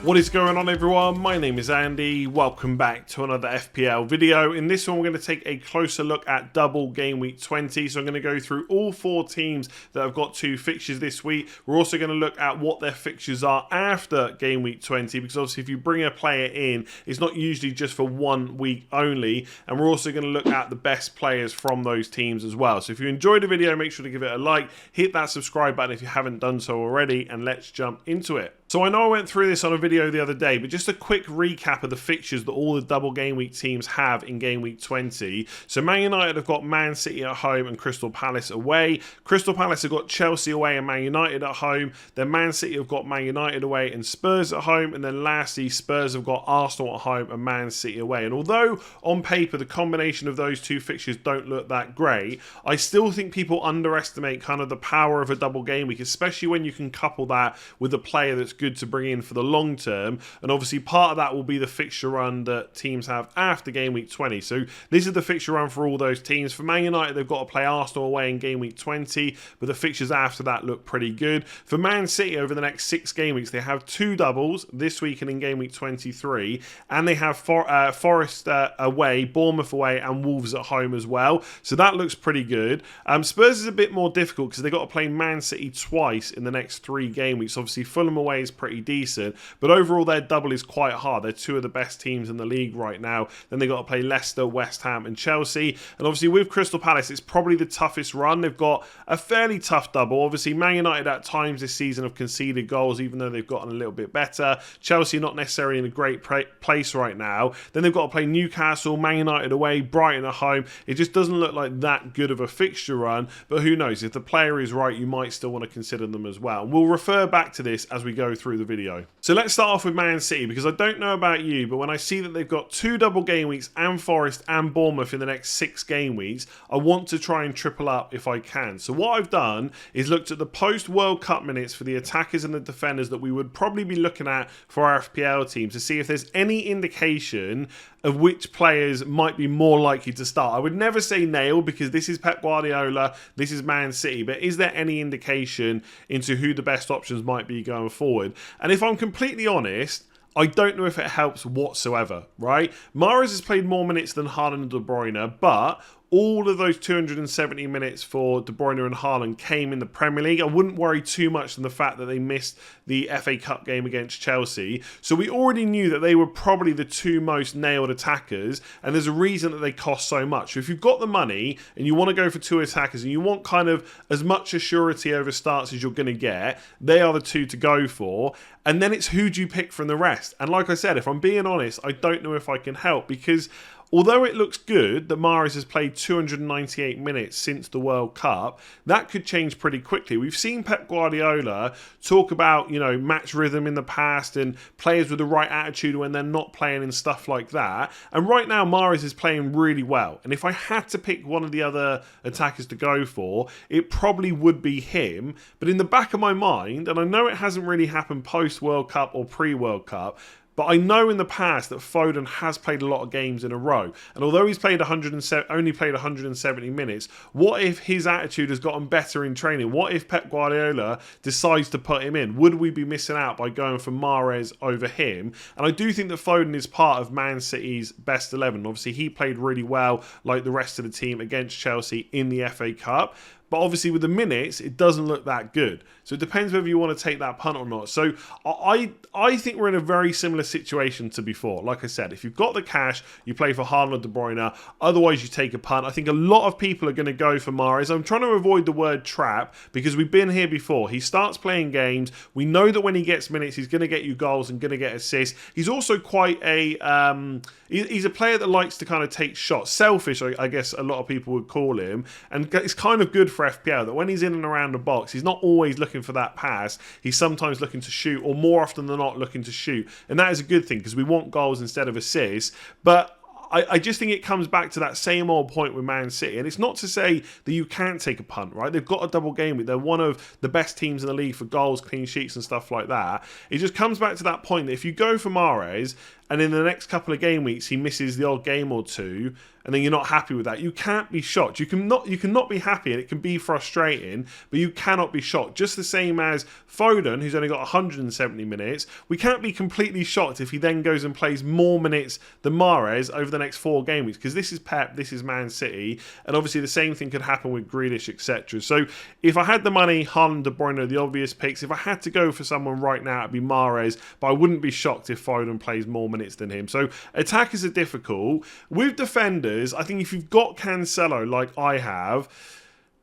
What is going on, everyone? My name is Andy. Welcome back to another FPL video. In this one, we're going to take a closer look at double game week 20. So I'm going to go through all four teams that have got two fixtures this week. We're also going to look at what their fixtures are after game week 20, because obviously if you bring a player in, it's not usually just for 1 week only. And we're also going to look at the best players from those teams as well. So if you enjoyed the video, make sure to give it a like, hit that subscribe button if you haven't done so already, and let's jump into it. So I know I went through this on a video the other day, but just a quick recap of the fixtures that all the double game week teams have in game week 20. So Man United have got Man City at home and Crystal Palace away. Crystal Palace have got Chelsea away and Man United at home. Then Man City have got Man United away and Spurs at home. And then lastly, Spurs have got Arsenal at home and Man City away. And although on paper the combination of those two fixtures don't look that great, I still think people underestimate kind of the power of a double game week, especially when you can couple that with a player that's good to bring in for the long term. And obviously part of that will be the fixture run that teams have after game week 20. So this is the fixture run for all those teams. For Man United, they've got to play Arsenal away in game week 20, but the fixtures after that look pretty good. For Man City, over the next 6 game weeks, they have 2 doubles this week and in game week 23, and they have Forest away, Bournemouth away, and Wolves at home as well. So that looks pretty good. Spurs is a bit more difficult because they've got to play Man City twice in the next 3 game weeks. Obviously Fulham away is pretty decent, but overall their double is quite hard. They're 2 of the best teams in the league right now. Then they've got to play Leicester, West Ham and Chelsea. And obviously with Crystal Palace, it's probably the toughest run. They've got a fairly tough double. Obviously Man United at times this season have conceded goals, even though they've gotten a little bit better. Chelsea not necessarily in a great place right now. Then they've got to play Newcastle, Man United away, Brighton at home. It just doesn't look like that good of a fixture run, but who knows? If the player is right, you might still want to consider them as well. And we'll refer back to this as we go through the video. So let's start off with Man City, because I don't know about you, but when I see that they've got 2 double game weeks and Forest and Bournemouth in the next 6 game weeks, I want to try and triple up if I can. So what I've done is looked at the post-World Cup minutes for the attackers and the defenders that we would probably be looking at for our FPL team to see if there's any indication of which players might be more likely to start. I would never say nail, because this is Pep Guardiola, this is Man City, but is there any indication into who the best options might be going forward? And if I'm completely honest, I don't know if it helps whatsoever, right? Mahrez has played more minutes than Haaland and De Bruyne, but all of those 270 minutes for De Bruyne and Haaland came in the Premier League. I wouldn't worry too much on the fact that they missed the FA Cup game against Chelsea. So we already knew that they were probably the 2 most nailed attackers, and there's a reason that they cost so much. So if you've got the money and you want to go for 2 attackers and you want kind of as much assurity over starts as you're going to get, they are the 2 to go for. And then it's who do you pick from the rest? And like I said, if I'm being honest, I don't know if I can help, because although it looks good that Mahrez has played 298 minutes since the World Cup, that could change pretty quickly. We've seen Pep Guardiola talk about, you know, match rhythm in the past and players with the right attitude when they're not playing and stuff like that. And right now, Mahrez is playing really well. And if I had to pick one of the other attackers to go for, it probably would be him. But in the back of my mind, and I know it hasn't really happened post-World Cup or pre-World Cup, but I know in the past that Foden has played a lot of games in a row. And although he's played only played 170 minutes, what if his attitude has gotten better in training? What if Pep Guardiola decides to put him in? Would we be missing out by going for Mahrez over him? And I do think that Foden is part of Man City's best 11. Obviously, he played really well, like the rest of the team, against Chelsea in the FA Cup. But obviously with the minutes, it doesn't look that good. So it depends whether you want to take that punt or not. So I think we're in a very similar situation to before. Like I said, if you've got the cash, you play for Haaland or De Bruyne. Otherwise, you take a punt. I think a lot of people are going to go for Mahrez. I'm trying to avoid the word trap, because we've been here before. He starts playing games. We know that when he gets minutes, he's going to get you goals and going to get assists. He's also quite a... he's a player that likes to kind of take shots. Selfish, I guess a lot of people would call him. And it's kind of good for FPL that when he's in and around the box, he's not always looking for that pass. He's sometimes looking to shoot, or more often than not looking to shoot. And that is a good thing, because we want goals instead of assists. But I just think it comes back to that same old point with Man City. And it's not to say that you can't take a punt, right? They've got a double game week. They're one of the best teams in the league for goals, clean sheets and stuff like that. It just comes back to that point that if you go for Mahrez and in the next couple of game weeks he misses the odd game or two, and then you're not happy with that, you can't be shocked. You cannot be happy, and it can be frustrating, but you cannot be shocked. Just the same as Foden, who's only got 170 minutes. We can't be completely shocked if he then goes and plays more minutes than Mahrez over the next 4 game weeks, because this is Pep, this is Man City, and obviously the same thing could happen with Grealish, etc. So if I had the money, Haaland, De Bruyne are the obvious picks. If I had to go for someone right now, it'd be Mahrez, but I wouldn't be shocked if Foden plays more minutes than him. So attackers are difficult. With defenders, I think if you've got Cancelo like I have,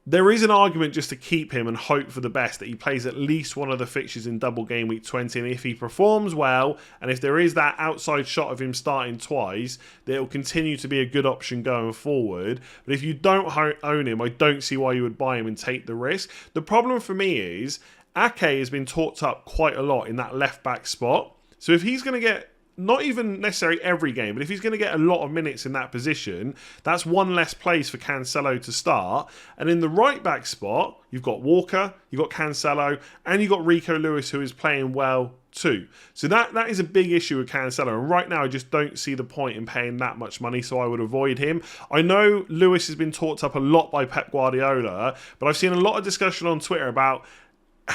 there is an argument just to keep him and hope for the best, that he plays at least one of the fixtures in double game week 20, and if he performs well, and if there is that outside shot of him starting twice, then it will continue to be a good option going forward. But if you don't own him, I don't see why you would buy him and take the risk. The problem for me is Ake has been talked up quite a lot in that left back spot, so if he's going to get not even necessarily every game, but if he's going to get a lot of minutes in that position, that's one less place for Cancelo to start. And in the right back spot, you've got Walker, you've got Cancelo, and you've got Rico Lewis, who is playing well too. So that is a big issue with Cancelo, and right now I just don't see the point in paying that much money, so I would avoid him. I know Lewis has been talked up a lot by Pep Guardiola, but I've seen a lot of discussion on Twitter about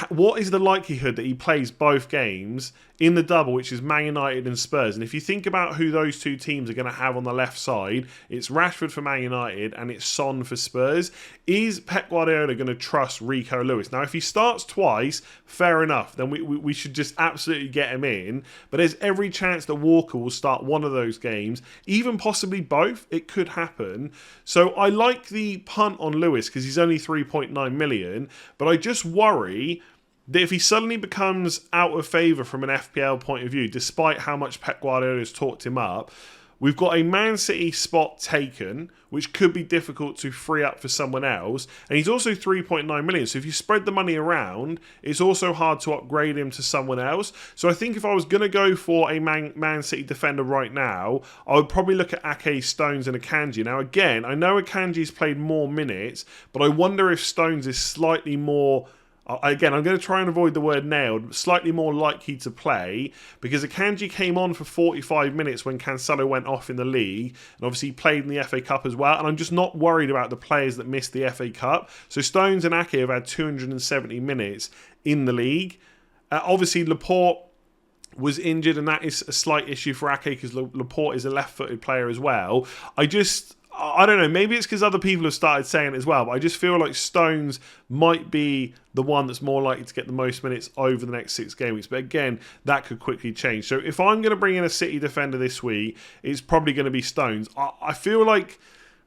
what is the likelihood that he plays both games in the double, which is Man United and Spurs. And if you think about who those two teams are going to have on the left side, it's Rashford for Man United and it's Son for Spurs. Is Pep Guardiola going to trust Rico Lewis? Now, if he starts twice, fair enough. Then we should just absolutely get him in. But there's every chance that Walker will start one of those games, even possibly both. It could happen. So I like the punt on Lewis because he's only 3.9 million. But I just worry that if he suddenly becomes out of favour from an FPL point of view, despite how much Pep Guardiola has talked him up, we've got a Man City spot taken, which could be difficult to free up for someone else. And he's also 3.9 million. So if you spread the money around, it's also hard to upgrade him to someone else. So I think if I was going to go for a Man City defender right now, I would probably look at Ake, Stones and Akanji. Now again, I know Akanji's played more minutes, but I wonder if Stones is slightly more... Again, I'm going to try and avoid the word nailed, slightly more likely to play, because Akanji came on for 45 minutes when Cancelo went off in the league, and obviously he played in the FA Cup as well, and I'm just not worried about the players that missed the FA Cup. So Stones and Ake have had 270 minutes in the league. Obviously, Laporte was injured, and that is a slight issue for Ake, because Laporte is a left-footed player as well. I don't know, maybe it's because other people have started saying it as well, but I just feel like Stones might be the one that's more likely to get the most minutes over the next 6 game weeks. But again, that could quickly change. So if I'm going to bring in a City defender this week, it's probably going to be Stones. I feel like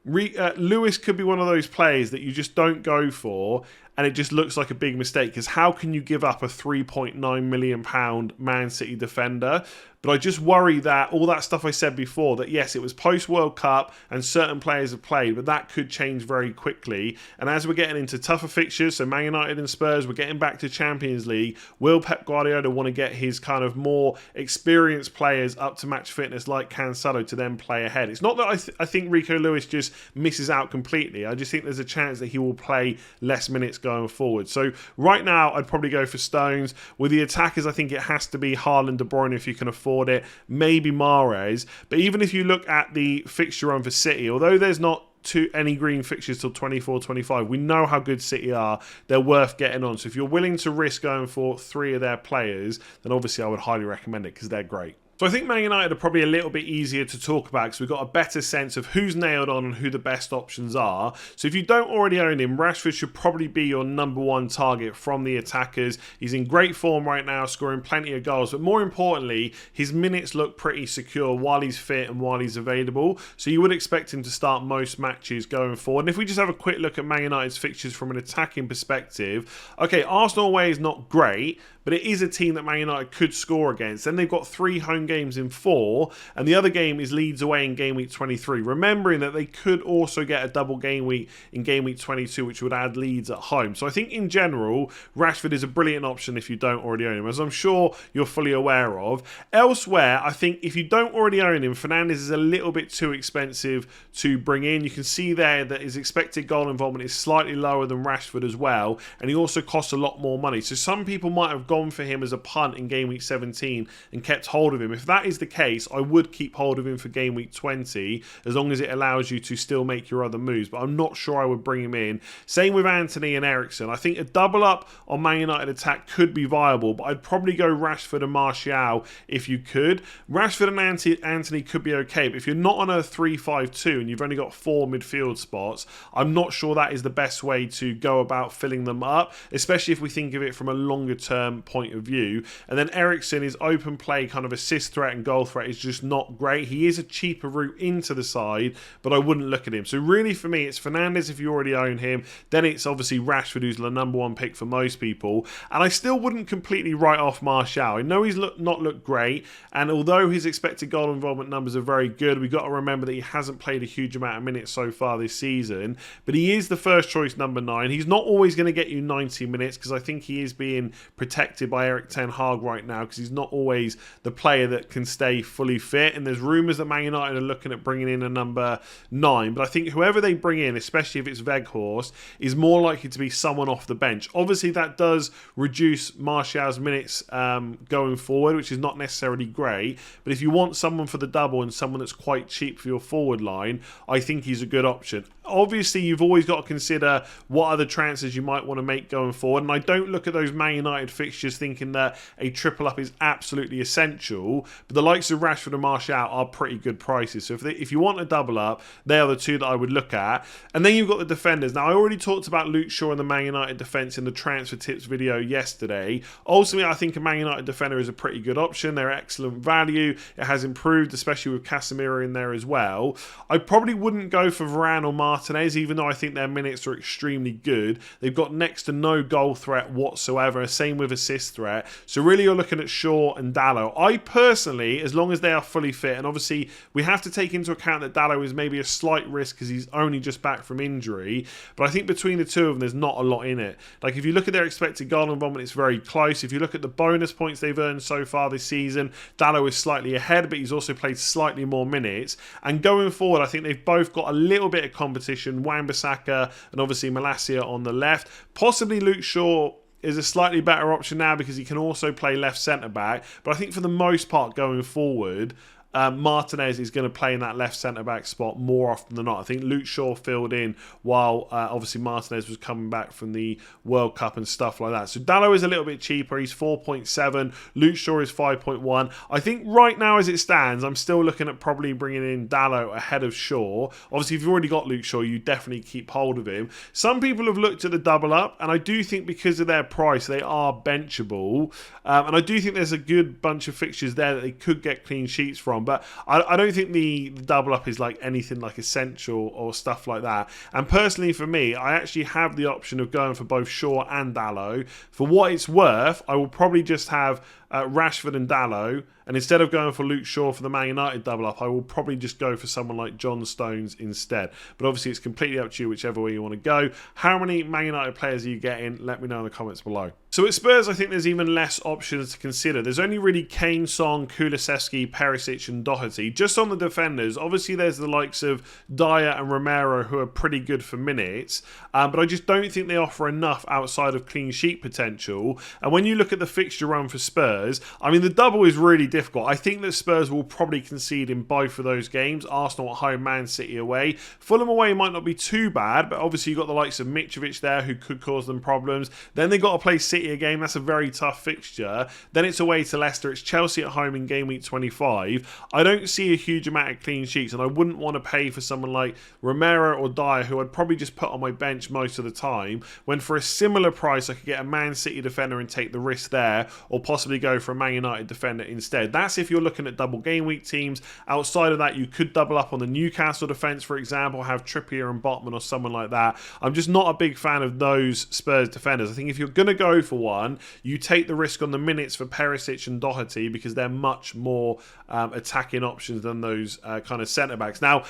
Lewis could be one of those players that you just don't go for, and it just looks like a big mistake, because how can you give up a £3.9 million Man City defender? But I just worry that all that stuff I said before, that yes, it was post-World Cup and certain players have played, but that could change very quickly. And as we're getting into tougher fixtures, so Man United and Spurs, we're getting back to Champions League, will Pep Guardiola want to get his kind of more experienced players up to match fitness like Cancelo to then play ahead? It's not that I think Rico Lewis just misses out completely. I just think there's a chance that he will play less minutes going forward. So right now, I'd probably go for Stones. With the attackers, I think it has to be Haaland, De Bruyne if you can afford it, maybe Mahrez. But even if you look at the fixture run for City, although there's not any green fixtures till 24-25, we know how good City are. They're worth getting on. So if you're willing to risk going for 3 of their players, then obviously I would highly recommend it, because they're great. So I think Man United are probably a little bit easier to talk about, because we've got a better sense of who's nailed on and who the best options are. So if you don't already own him, Rashford should probably be your number 1 target from the attackers. He's in great form right now, scoring plenty of goals. But more importantly, his minutes look pretty secure while he's fit and while he's available. So you would expect him to start most matches going forward. And if we just have a quick look at Man United's fixtures from an attacking perspective, okay, Arsenal away is not great, but it is a team that Man United could score against. Then they've got 3 home games in 4, and the other game is Leeds away in game week 23. Remembering that they could also get a double game week in game week 22, which would add Leeds at home. So I think in general, Rashford is a brilliant option if you don't already own him, as I'm sure you're fully aware of. Elsewhere, I think if you don't already own him, Fernandes is a little bit too expensive to bring in. You can see there that his expected goal involvement is slightly lower than Rashford as well, and he also costs a lot more money. So some people might have gone for him as a punt in game week 17 and kept hold of him. If that is the case, I would keep hold of him for game week 20 as long as it allows you to still make your other moves, but I'm not sure I would bring him in. Same with Antony and Eriksen. I think a double up on Man United attack could be viable, but I'd probably go Rashford and Martial if you could. Rashford and Antony could be okay, but if you're not on a 3-5-2 and you've only got 4 midfield spots, I'm not sure that is the best way to go about filling them up, especially if we think of it from a longer term point of view. And then Eriksen, his open play kind of assist threat and goal threat is just not great. He is a cheaper route into the side, but I wouldn't look at him. So really for me, it's Fernandes if you already own him. Then it's obviously Rashford, who's the number one pick for most people. And I still wouldn't completely write off Martial. I know he's not looked great, and although his expected goal involvement numbers are very good, we've got to remember that he hasn't played a huge amount of minutes so far this season, but he is the first choice number 9. He's not always going to get you 90 minutes because I think he is being protected by Erik ten Hag right now because he's not always the player that can stay fully fit, and there's rumours that Man United are looking at bringing in a number 9, but I think whoever they bring in, especially if it's Weghorst, is more likely to be someone off the bench. Obviously that does reduce Martial's minutes going forward, which is not necessarily great, but if you want someone for the double and someone that's quite cheap for your forward line, I think he's a good option. Obviously, you've always got to consider what other transfers you might want to make going forward, and I don't look at those Man United fixtures thinking that a triple up is absolutely essential, but the likes of Rashford and Martial are pretty good prices. So if you want a double up, they are the two that I would look at. And then you've got the defenders. Now, I already talked about Luke Shaw and the Man United defence in the transfer tips video yesterday. Ultimately, I think a Man United defender is a pretty good option. They're excellent value. It has improved, especially with Casemiro in there as well. I probably wouldn't go for Varane or Martinez, even though I think their minutes are extremely good. They've got next to no goal threat whatsoever, same with assist threat. So really you're looking at Shaw and Dalot. I personally, as long as they are fully fit, and obviously we have to take into account that Dalot is maybe a slight risk because he's only just back from injury, but I think between the two of them there's not a lot in it. Like if you look at their expected goal involvement, it's very close. If you look at the bonus points they've earned so far this season, Dalot is slightly ahead, but he's also played slightly more minutes. And going forward, I think they've both got a little bit of competition. Wan-Bissaka and obviously Malacia on the left. Possibly Luke Shaw is a slightly better option now because he can also play left centre-back. But I think for the most part going forward, Martinez is going to play in that left centre-back spot more often than not. I think Luke Shaw filled in while obviously Martinez was coming back from the World Cup and stuff like that. So Dalot is a little bit cheaper. He's 4.7. Luke Shaw is 5.1. I think right now as it stands, I'm still looking at probably bringing in Dalot ahead of Shaw. Obviously, if you've already got Luke Shaw, you definitely keep hold of him. Some people have looked at the double up, and I do think because of their price, they are benchable. And I do think there's a good bunch of fixtures there that they could get clean sheets from. But I don't think the double up is like anything like essential or stuff like that. And personally for me, I actually have the option of going for both Shaw and Dalot. For what it's worth, I will probably just have Rashford and Dalot, and instead of going for Luke Shaw for the Man United double up, I will probably just go for someone like John Stones instead. But obviously it's completely up to you whichever way you want to go. How many Man United players are you getting? Let me know in the comments below. So at Spurs, I think there's even less options to consider. There's only really Kane, Son, Kulusevski, Perisic and Doherty. Just on the defenders, obviously there's the likes of Dyer and Romero who are pretty good for minutes, but I just don't think they offer enough outside of clean sheet potential. And when you look at the fixture run for Spurs, I mean the double is really difficult. I think that Spurs will probably concede in both of those games. Arsenal at home, Man City away. Fulham away might not be too bad, but obviously you've got the likes of Mitrovic there who could cause them problems. Then they've got to play City a game. That's a very tough fixture. Then it's away to Leicester. It's Chelsea at home in game week 25. I don't see a huge amount of clean sheets, and I wouldn't want to pay for someone like Romero or Dyer, who I'd probably just put on my bench most of the time, when for a similar price I could get a Man City defender and take the risk there, or possibly go for a Man United defender instead. That's if you're looking at double game week teams. Outside of that, you could double up on the Newcastle defence, for example, have Trippier and Botman or someone like that. I'm just not a big fan of those Spurs defenders. I think if you're going to go for one, you take the risk on the minutes for Perisic and Doherty because they're much more attacking options than those kind of centre-backs. Now,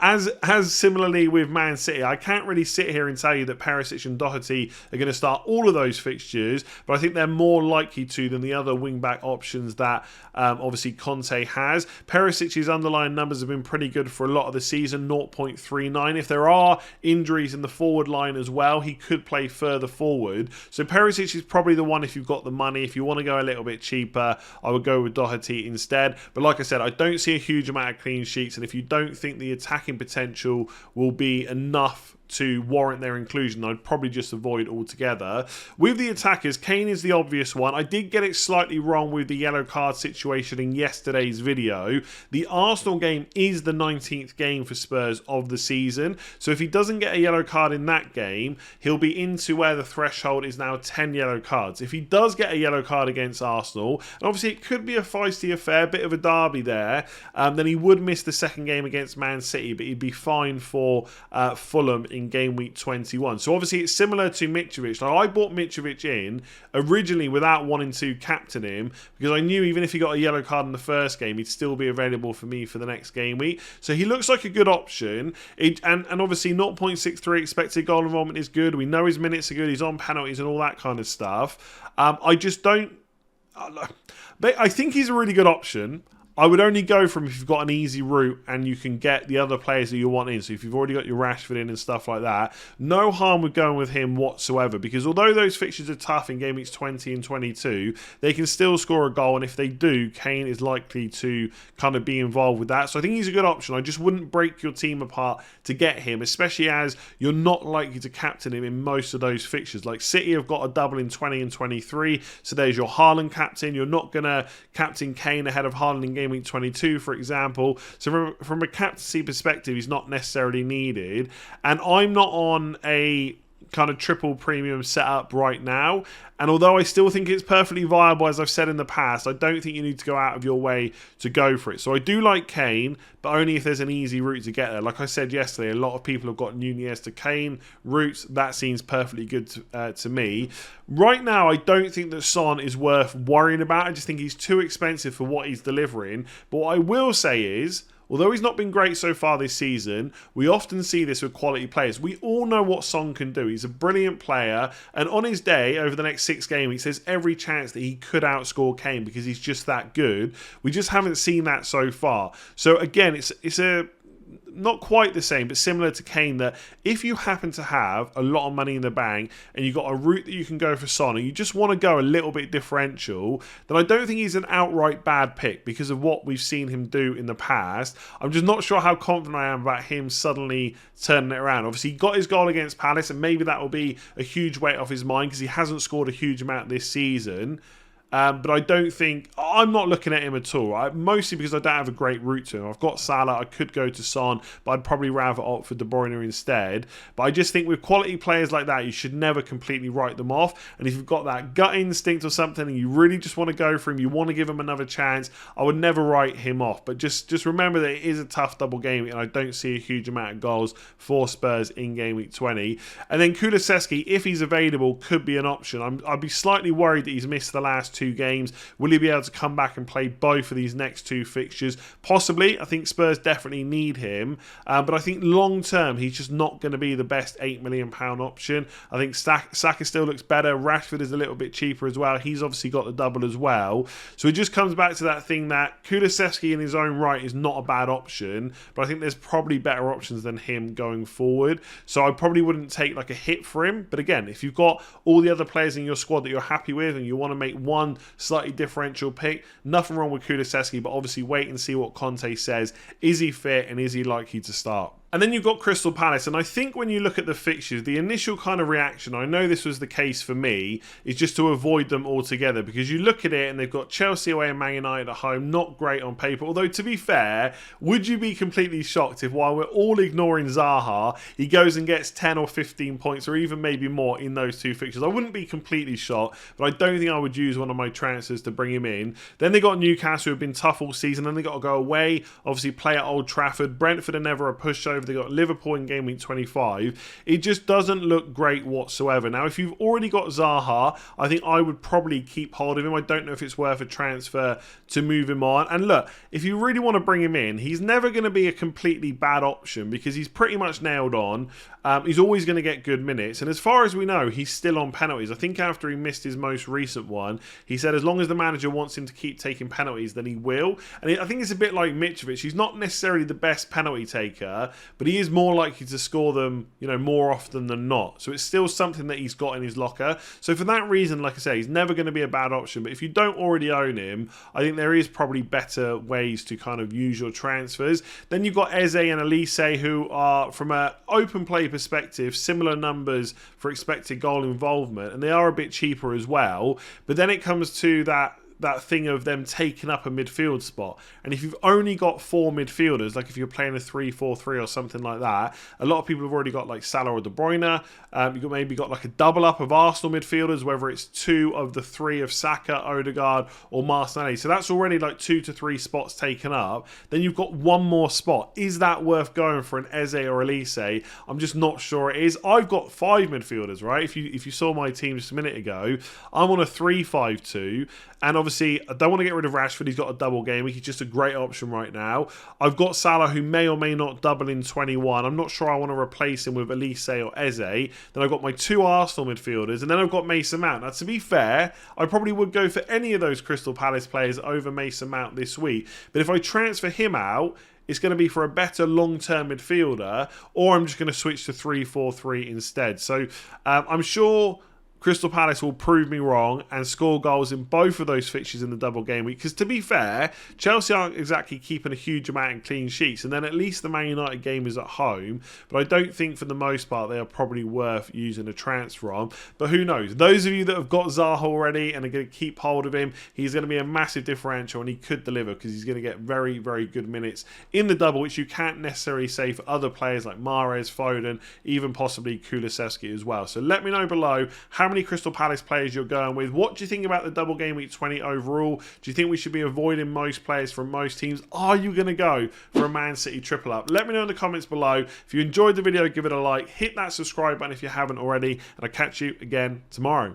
as similarly with Man City, I can't really sit here and tell you that Perisic and Doherty are going to start all of those fixtures, but I think they're more likely to than the other wing-back options that obviously Conte has. Perisic's underlying numbers have been pretty good for a lot of the season, 0.39. If there are injuries in the forward line as well, he could play further forward. So Perisic is probably the one if you've got the money. If you want to go a little bit cheaper, I would go with Doherty instead. But like I said, I don't see a huge amount of clean sheets, and if you don't think the attacking potential will be enough to warrant their inclusion, I'd probably just avoid altogether. With the attackers, Kane is the obvious one. I did get it slightly wrong with the yellow card situation in yesterday's video. The Arsenal game is the 19th game for Spurs of the season, so if he doesn't get a yellow card in that game, he'll be into where the threshold is now 10 yellow cards. If he does get a yellow card against Arsenal, and obviously it could be a feisty affair, bit of a derby there, then he would miss the second game against Man City, but he'd be fine for Fulham in game week 21. So obviously it's similar to Mitrovic. Now, I bought Mitrovic in originally without wanting to captain him because I knew even if he got a yellow card in the first game, he'd still be available for me for the next game week. So he looks like a good option. And obviously 0.63 expected goal involvement is good. We know his minutes are good. He's on penalties and all that kind of stuff. I just don't... I think he's a really good option. I would only go from if you've got an easy route and you can get the other players that you want in. So if you've already got your Rashford in and stuff like that, no harm with going with him whatsoever. Because although those fixtures are tough in game weeks 20 and 22, they can still score a goal. And if they do, Kane is likely to kind of be involved with that. So I think he's a good option. I just wouldn't break your team apart to get him, especially as you're not likely to captain him in most of those fixtures. Like City have got a double in 20 and 23. So there's your Haaland captain. You're not going to captain Kane ahead of Haaland in game week 22, for example. So from a captaincy perspective, he's not necessarily needed. And I'm not on a kind of triple premium setup right now. And although I still think it's perfectly viable, as I've said in the past, I don't think you need to go out of your way to go for it. So I do like Kane, but only if there's an easy route to get there. Like I said yesterday, a lot of people have got Nunez to Kane routes. That seems perfectly good to me. Right now, I don't think that Son is worth worrying about. I just think he's too expensive for what he's delivering. But what I will say is, although he's not been great so far this season, we often see this with quality players. We all know what Son can do. He's a brilliant player, and on his day, over the next 6 games weeks, there's every chance that he could outscore Kane because he's just that good. We just haven't seen that so far. So again, it's a not quite the same, but similar to Kane, that if you happen to have a lot of money in the bank and you've got a route that you can go for Son and you just want to go a little bit differential, then I don't think he's an outright bad pick because of what we've seen him do in the past. I'm just not sure how confident I am about him suddenly turning it around. Obviously, he got his goal against Palace and maybe that will be a huge weight off his mind because he hasn't scored a huge amount this season. But I don't think... I'm not looking at him at all. Mostly because I don't have a great route to him. I've got Salah. I could go to Son, but I'd probably rather opt for De Bruyne instead. But I just think with quality players like that, you should never completely write them off. And if you've got that gut instinct or something and you really just want to go for him, you want to give him another chance, I would never write him off. But just remember that it is a tough double game and I don't see a huge amount of goals for Spurs in game week 20. And then Kulusevski, if he's available, could be an option. I'd be slightly worried that he's missed the last 2 games. Will he be able to come back and play both of these next 2 fixtures? Possibly. I think Spurs definitely need him. But I think long term, he's just not going to be the best £8 million option. I think Saka still looks better. Rashford is a little bit cheaper as well. He's obviously got the double as well. So it just comes back to that thing that Kulusevski in his own right is not a bad option. But I think there's probably better options than him going forward. So I probably wouldn't take like a hit for him. But again, if you've got all the other players in your squad that you're happy with and you want to make one slightly differential pick, nothing wrong with Kulusevski, but obviously wait and see what Conte says. Is he fit and is he likely to start? And then you've got Crystal Palace, and I think when you look at the fixtures, the initial kind of reaction, I know this was the case for me, is just to avoid them altogether, because you look at it and they've got Chelsea away and Man United at home, not great on paper, although to be fair, would you be completely shocked if while we're all ignoring Zaha, he goes and gets 10 or 15 points, or even maybe more in those 2 fixtures? I wouldn't be completely shocked, but I don't think I would use one of my transfers to bring him in. Then they got Newcastle, who have been tough all season, then they got to go away, obviously play at Old Trafford. Brentford are never a pushover. over. They got Liverpool in game week 25. It just doesn't look great whatsoever. Now, if you've already got Zaha, I think I would probably keep hold of him. I don't know if it's worth a transfer to move him on. And look, if you really want to bring him in, he's never going to be a completely bad option because he's pretty much nailed on. He's always going to get good minutes. And as far as we know, he's still on penalties. I think after he missed his most recent one, he said as long as the manager wants him to keep taking penalties, then he will. And I think it's a bit like Mitrovic. He's not necessarily the best penalty taker, but he is more likely to score them, more often than not. So it's still something that he's got in his locker. So for that reason, like I say, he's never going to be a bad option. But if you don't already own him, I think there is probably better ways to kind of use your transfers. Then you've got Eze and Elise, who are, from an open play perspective, similar numbers for expected goal involvement, and they are a bit cheaper as well. But then it comes to that thing of them taking up a midfield spot. And if you've only got 4 midfielders, like if you're playing a 3-4-3 or something like that, a lot of people have already got like Salah or De Bruyne. You've maybe got like a double up of Arsenal midfielders, whether it's 2 of the 3 of Saka, Odegaard or Martinelli. So that's already like 2 to 3 spots taken up. Then you've got 1 more spot. Is that worth going for an Eze or Elise? I'm just not sure it is. I've got 5 midfielders, right? If you saw my team just a minute ago, I'm on a 3-5-2. And obviously, I don't want to get rid of Rashford. He's got a double game week. He's just a great option right now. I've got Salah, who may or may not double in 21. I'm not sure I want to replace him with Elise or Eze. Then I've got my 2 Arsenal midfielders. And then I've got Mason Mount. Now, to be fair, I probably would go for any of those Crystal Palace players over Mason Mount this week. But if I transfer him out, it's going to be for a better long-term midfielder, or I'm just going to switch to 3-4-3 instead. So I'm sure Crystal Palace will prove me wrong and score goals in both of those fixtures in the double game week. Because to be fair, Chelsea aren't exactly keeping a huge amount of clean sheets. And then at least the Man United game is at home. But I don't think for the most part they are probably worth using a transfer on. But who knows? Those of you that have got Zaha already and are going to keep hold of him, he's going to be a massive differential and he could deliver because he's going to get very, very good minutes in the double, which you can't necessarily say for other players like Mahrez, Foden, even possibly Kulusevski as well. So let me know below how many Crystal Palace players you're going with. What do you think about the double game week 20 overall? Do you think we should be avoiding most players from most teams? Are you going to go for a Man City triple up? Let me know in the comments below. If you enjoyed the video, give it a like, hit that subscribe button if you haven't already, and I'll catch you again tomorrow.